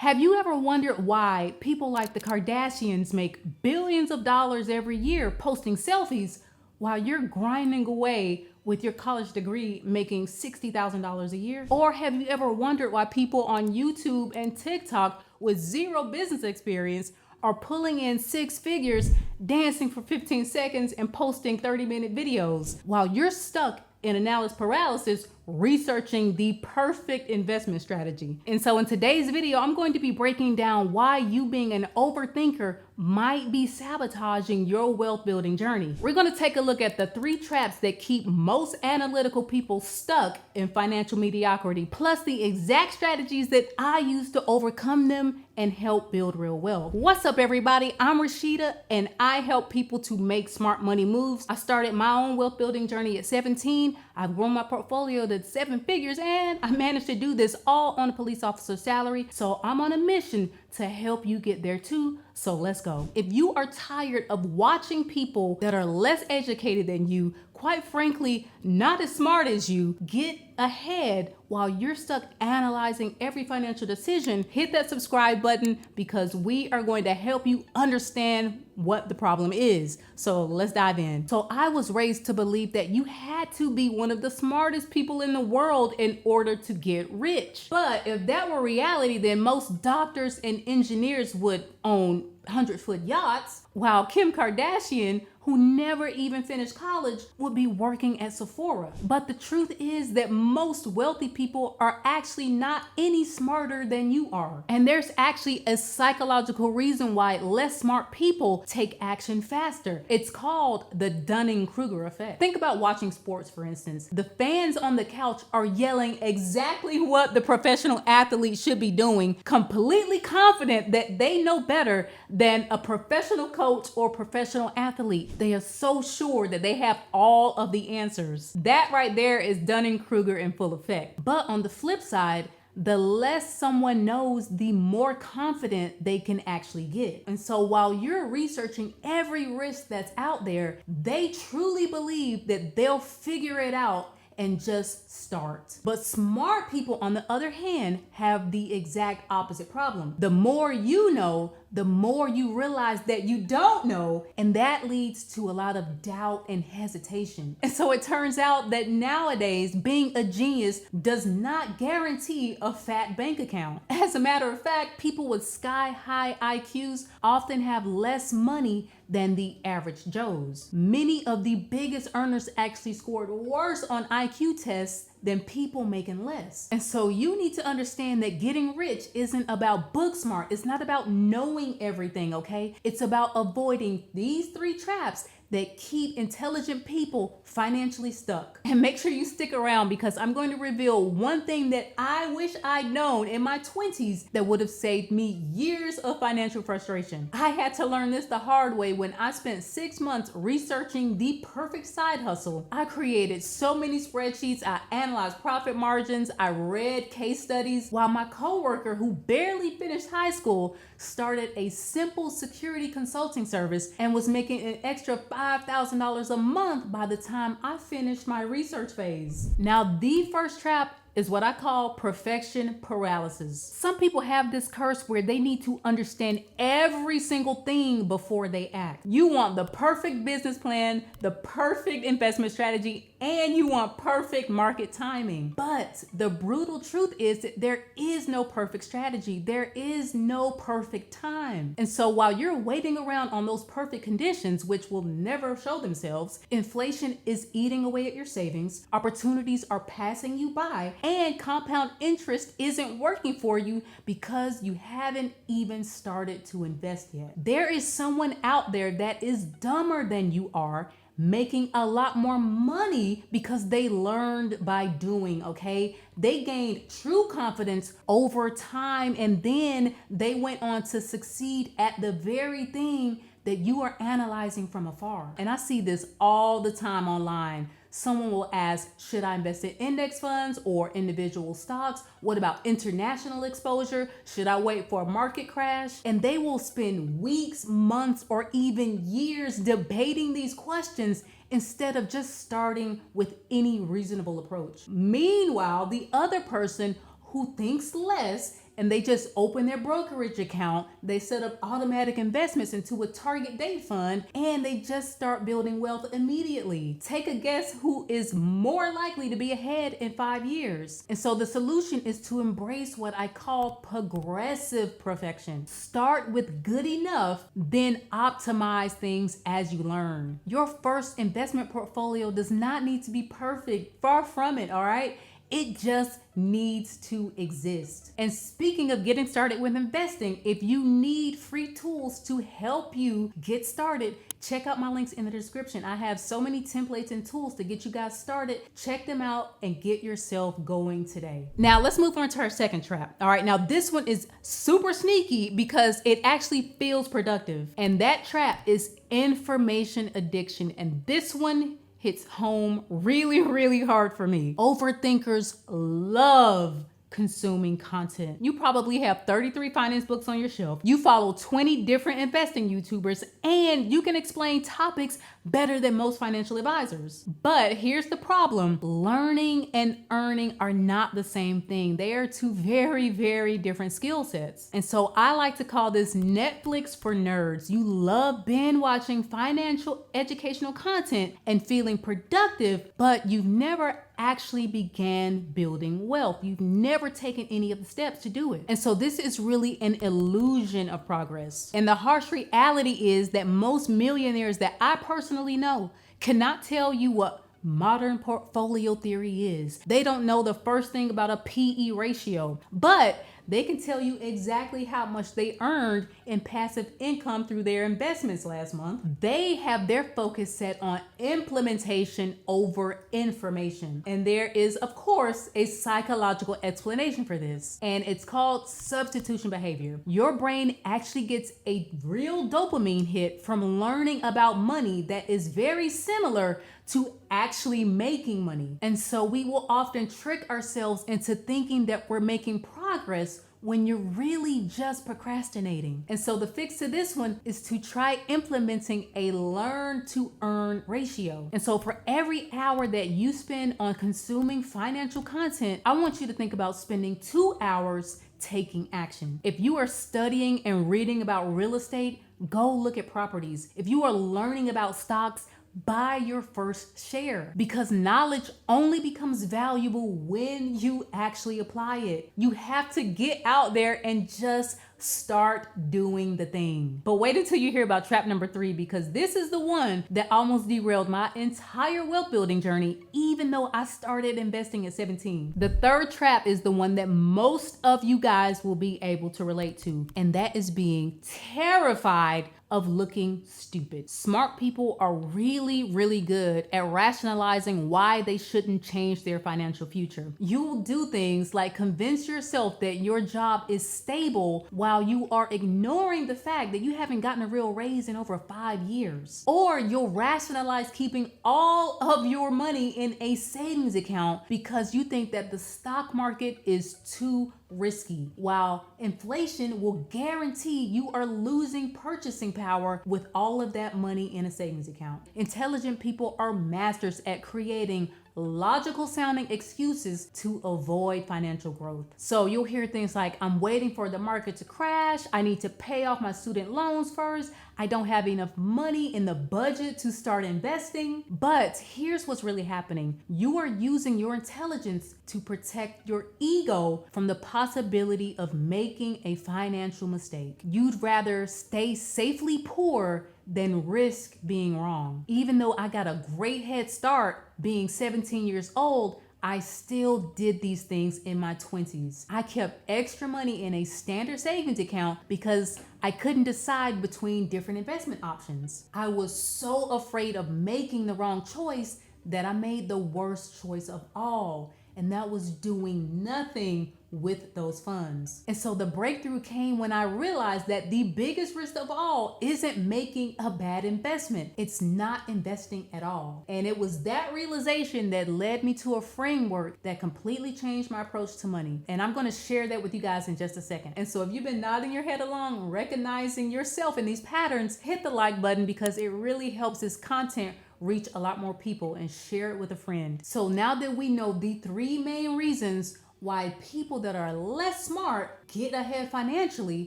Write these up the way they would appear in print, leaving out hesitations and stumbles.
Have you ever wondered why people like the Kardashians make billions of dollars every year posting selfies while you're grinding away with your college degree making $60,000 a year? Or have you ever wondered why people on YouTube and TikTok with zero business experience are pulling in six figures, dancing for 15 seconds and posting 30-minute videos while you're stuck in analysis paralysis researching the perfect investment strategy? And so in today's video, I'm going to be breaking down why you being an overthinker might be sabotaging your wealth building journey. We're going to take a look at the 3 traps that keep most analytical people stuck in financial mediocrity, plus the exact strategies that I use to overcome them and help build real wealth. What's up, everybody? I'm Rashida, and I help people to make smart money moves. I started my own wealth building journey at 17. I've grown my portfolio to 7 figures, and I managed to do this all on a police officer's salary. So I'm on a mission to help you get there too. So let's go. If you are tired of watching people that are less educated than you, quite frankly, not as smart as you, get ahead while you're stuck analyzing every financial decision, hit that subscribe button because we are going to help you understand what the problem is. So let's dive in. So I was raised to believe that you had to be one of the smartest people in the world in order to get rich. But if that were reality, then most doctors and engineers would own 100-foot yachts, while Kim Kardashian, who never even finished college, would be working at Sephora. But the truth is that most wealthy people are actually not any smarter than you are. And there's actually a psychological reason why less smart people take action faster. It's called the Dunning-Kruger effect. Think about watching sports, for instance. The fans on the couch are yelling exactly what the professional athlete should be doing, completely confident that they know better than a professional coach or professional athlete. They are so sure that they have all of the answers. That right there is Dunning-Kruger in full effect. But on the flip side, the less someone knows, the more confident they can actually get. And so while you're researching every risk that's out there, they truly believe that they'll figure it out and just start. But smart people, on the other hand, have the exact opposite problem. The more you know, the more you realize that you don't know, and that leads to a lot of doubt and hesitation. And so it turns out that nowadays, being a genius does not guarantee a fat bank account. As a matter of fact, people with sky-high IQs often have less money than the average Joes. Many of the biggest earners actually scored worse on IQ tests than people making less. And so you need to understand that getting rich isn't about book smart. It's not about knowing everything, okay? It's about avoiding these 3 traps that keep intelligent people financially stuck. And make sure you stick around because I'm going to reveal one thing that I wish I'd known in my 20s that would have saved me years of financial frustration. I had to learn this the hard way when I spent 6 months researching the perfect side hustle. I created so many spreadsheets, I analyzed profit margins, I read case studies, while my coworker who barely finished high school started a simple security consulting service and was making an extra $5,000 a month by the time I finished my research phase. Now, the first trap is what I call perfection paralysis. Some people have this curse where they need to understand every single thing before they act. You want the perfect business plan, the perfect investment strategy, and you want perfect market timing. But the brutal truth is that there is no perfect strategy. There is no perfect time. And so while you're waiting around on those perfect conditions, which will never show themselves, inflation is eating away at your savings, opportunities are passing you by, and compound interest isn't working for you because you haven't even started to invest yet. There is someone out there that is dumber than you are, making a lot more money because they learned by doing, okay? They gained true confidence over time, and then they went on to succeed at the very thing that you are analyzing from afar. And I see this all the time online. Someone will ask, should I invest in index funds or individual stocks? What about international exposure? Should I wait for a market crash? And they will spend weeks, months, or even years debating these questions instead of just starting with any reasonable approach. Meanwhile, the other person who thinks less and they just open their brokerage account, they set up automatic investments into a target date fund, and they just start building wealth immediately. Take a guess who is more likely to be ahead in 5 years. And so the solution is to embrace what I call progressive perfection. Start with good enough, then optimize things as you learn. Your first investment portfolio does not need to be perfect. Far from it, all right? It just needs to exist. And speaking of getting started with investing, if you need free tools to help you get started, check out my links in the description. I have so many templates and tools to get you guys started. Check them out and get yourself going today. Now let's move on to our second trap. All right, now this one is super sneaky because it actually feels productive. And that trap is information addiction. And this one hits home really, really hard for me. Overthinkers love consuming content. You probably have 33 finance books on your shelf. You follow 20 different investing YouTubers, and you can explain topics better than most financial advisors. But here's the problem. Learning and earning are not the same thing. They are two very, very different skill sets. And so I like to call this Netflix for nerds. You love binge watching financial educational content and feeling productive, but you've never actually began building wealth. You've never taken any of the steps to do it. And so this is really an illusion of progress. And the harsh reality is that most millionaires that I personally know cannot tell you what modern portfolio theory is. They don't know the first thing about a PE ratio, but they can tell you exactly how much they earned in passive income through their investments last month. They have their focus set on implementation over information. And there is, of course, a psychological explanation for this, and it's called substitution behavior. Your brain actually gets a real dopamine hit from learning about money that is very similar to actually making money. And so we will often trick ourselves into thinking that we're making progress when you're really just procrastinating. And so the fix to this one is to try implementing a learn to earn ratio. And so for every hour that you spend on consuming financial content, I want you to think about spending 2 hours taking action. If you are studying and reading about real estate, go look at properties. If you are learning about stocks, buy your first share, because knowledge only becomes valuable when you actually apply it. You have to get out there and just start doing the thing. But wait until you hear about trap number 3, because this is the one that almost derailed my entire wealth building journey, even though I started investing at 17. The third trap is the one that most of you guys will be able to relate to, and that is being terrified of looking stupid. Smart people are really, really good at rationalizing why they shouldn't change their financial future. You will do things like convince yourself that your job is stable while you are ignoring the fact that you haven't gotten a real raise in over 5 years. Or you'll rationalize keeping all of your money in a savings account because you think that the stock market is too risky, while inflation will guarantee you are losing purchasing power with all of that money in a savings account. Intelligent people are masters at creating logical sounding excuses to avoid financial growth. So you'll hear things like, I'm waiting for the market to crash, I need to pay off my student loans first, I don't have enough money in the budget to start investing. But here's what's really happening. You are using your intelligence to protect your ego from the possibility of making a financial mistake. You'd rather stay safely poor than risk being wrong. Even though I got a great head start being 17 years old, I still did these things in my 20s. I kept extra money in a standard savings account because I couldn't decide between different investment options. I was so afraid of making the wrong choice that I made the worst choice of all, and that was doing nothing with those funds. And so the breakthrough came when I realized that the biggest risk of all isn't making a bad investment. It's not investing at all. And it was that realization that led me to a framework that completely changed my approach to money. And I'm going to share that with you guys in just a second. And so if you've been nodding your head along, recognizing yourself in these patterns, hit the like button, because it really helps this content reach a lot more people, and share it with a friend. So now that we know the 3 main reasons why people that are less smart get ahead financially,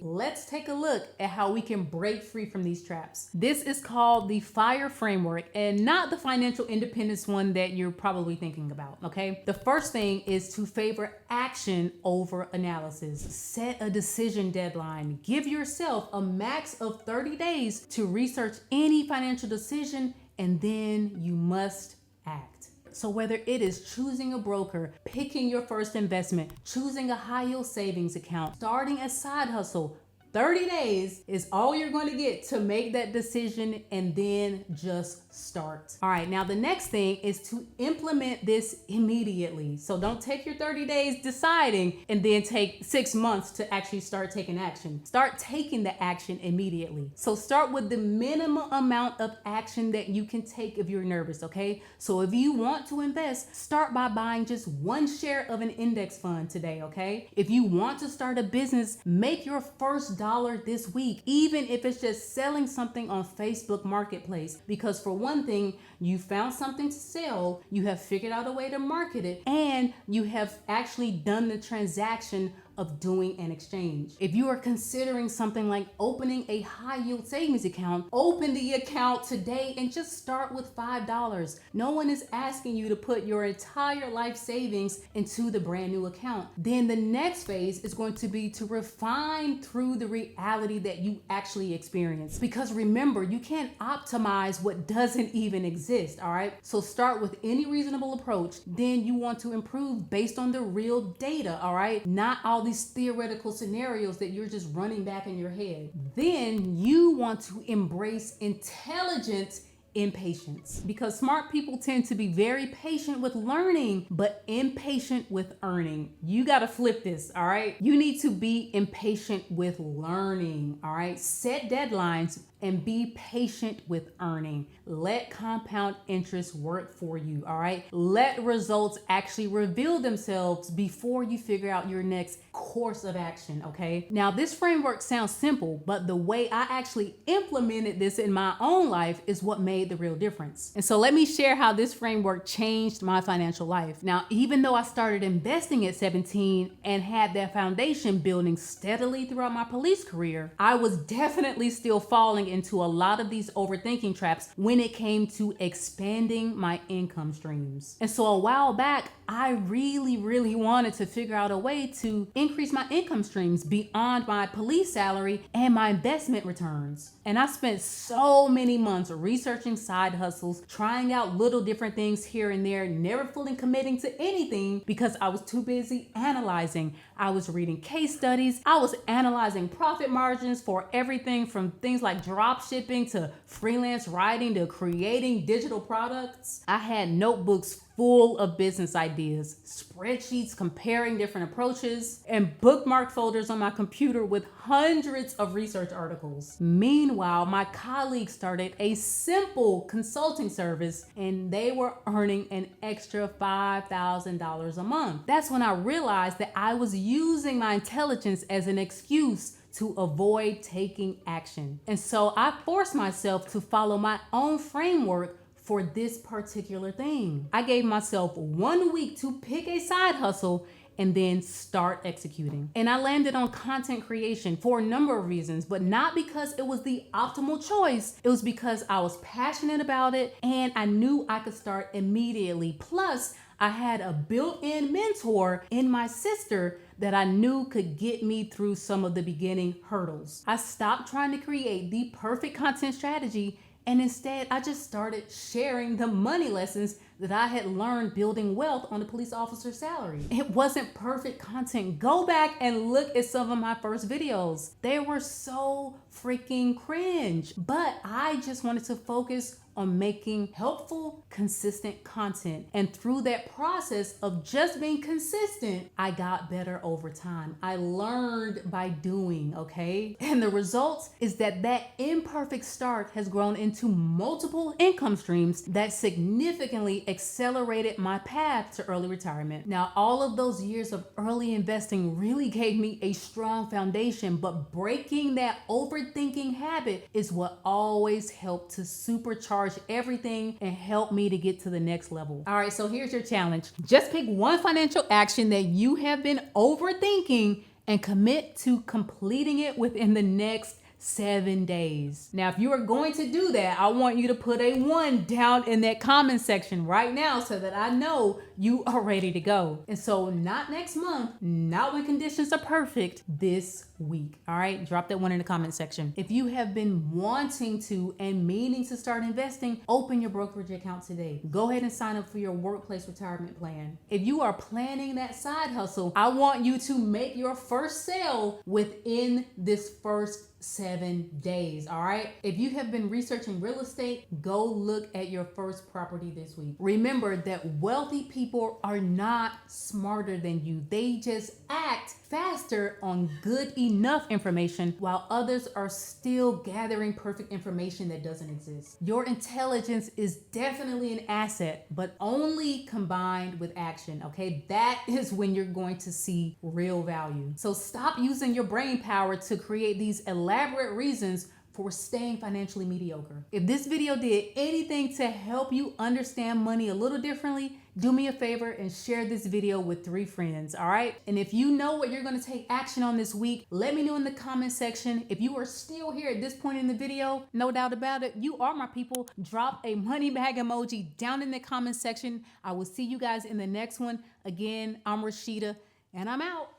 let's take a look at how we can break free from these traps. This is called the FIRE framework, and not the financial independence one that you're probably thinking about, okay? The first thing is to favor action over analysis. Set a decision deadline. Give yourself a max of 30 days to research any financial decision, and then you must act. So whether it is choosing a broker, picking your first investment, choosing a high yield savings account, starting a side hustle, 30 days is all you're going to get to make that decision, and then just start. All right, now the next thing is to implement this immediately. So don't take your 30 days deciding and then take 6 months to actually start taking action. Start taking the action immediately. So start with the minimum amount of action that you can take if you're nervous, okay? So if you want to invest, start by buying just one share of an index fund today, okay? If you want to start a business, make your first dollar this week, even if it's just selling something on Facebook Marketplace, because for one thing, you found something to sell, you have figured out a way to market it, and you have actually done the transaction of doing an exchange. If you are considering something like opening a high yield savings account, open the account today and just start with $5. No one is asking you to put your entire life savings into the brand new account. Then the next phase is going to be to refine through the reality that you actually experience. Because remember, you can't optimize what doesn't even exist, all right? So start with any reasonable approach. Then you want to improve based on the real data, all right? Not all these theoretical scenarios that you're just running back in your head. Then you want to embrace intelligent impatience, because smart people tend to be very patient with learning, but impatient with earning. You got to flip this, all right? You need to be impatient with learning, all right? Set deadlines and be patient with earning. Let compound interest work for you, all right? Let results actually reveal themselves before you figure out your next course of action, okay? Now, this framework sounds simple, but the way I actually implemented this in my own life is what made the real difference. And so let me share how this framework changed my financial life. Now, even though I started investing at 17 and had that foundation building steadily throughout my police career, I was definitely still falling into a lot of these overthinking traps when it came to expanding my income streams. And so a while back, I really wanted to figure out a way to increase my income streams beyond my police salary and my investment returns. And I spent so many months researching side hustles, trying out little different things here and there, never fully committing to anything because I was too busy analyzing. I was reading case studies. I was analyzing profit margins for everything from things like drop shipping to freelance writing to creating digital products. I had notebooks full of business ideas, spreadsheets comparing different approaches, and bookmark folders on my computer with hundreds of research articles. Meanwhile, my colleagues started a simple consulting service and they were earning an extra $5,000 a month. That's when I realized that I was using my intelligence as an excuse to avoid taking action. And so I forced myself to follow my own framework for this particular thing. I gave myself 1 week to pick a side hustle and then start executing. And I landed on content creation for a number of reasons, but not because it was the optimal choice. It was because I was passionate about it and I knew I could start immediately. Plus, I had a built-in mentor in my sister that I knew could get me through some of the beginning hurdles. I stopped trying to create the perfect content strategy, and instead I just started sharing the money lessons that I had learned building wealth on a police officer's salary. It wasn't perfect content. Go back and look at some of my first videos. They were so freaking cringe, but I just wanted to focus on making helpful, consistent content. And through that process of just being consistent, I got better over time. I learned by doing, okay? And the results is that imperfect start has grown into multiple income streams that significantly accelerated my path to early retirement. Now, all of those years of early investing really gave me a strong foundation, but breaking that overthinking habit is what always helped to supercharge supercharge everything and help me to get to the next level. All right, so here's your challenge. Just pick one financial action that you have been overthinking and commit to completing it within the next 7 days. Now, if you are going to do that, I want you to put a 1 down in that comment section right now so that I know you are ready to go. And so not next month, not when conditions are perfect, this week. All right, drop that 1 in the comment section. If you have been wanting to and meaning to start investing, open your brokerage account today. Go ahead and sign up for your workplace retirement plan. If you are planning that side hustle, I want you to make your first sale within this first 7 days. All right. If you have been researching real estate, go look at your first property this week. Remember that wealthy people are not smarter than you. They just act faster on good enough information while others are still gathering perfect information that doesn't exist. Your intelligence is definitely an asset, but only combined with action. Okay. That is when you're going to see real value. So stop using your brain power to create these elaborate reasons for staying financially mediocre. If this video did anything to help you understand money a little differently, do me a favor and share this video with 3 friends, all right? And if you know what you're gonna take action on this week, let me know in the comment section. If you are still here at this point in the video, no doubt about it, you are my people. Drop a money bag emoji down in the comment section. I will see you guys in the next one. Again, I'm Rashida, and I'm out.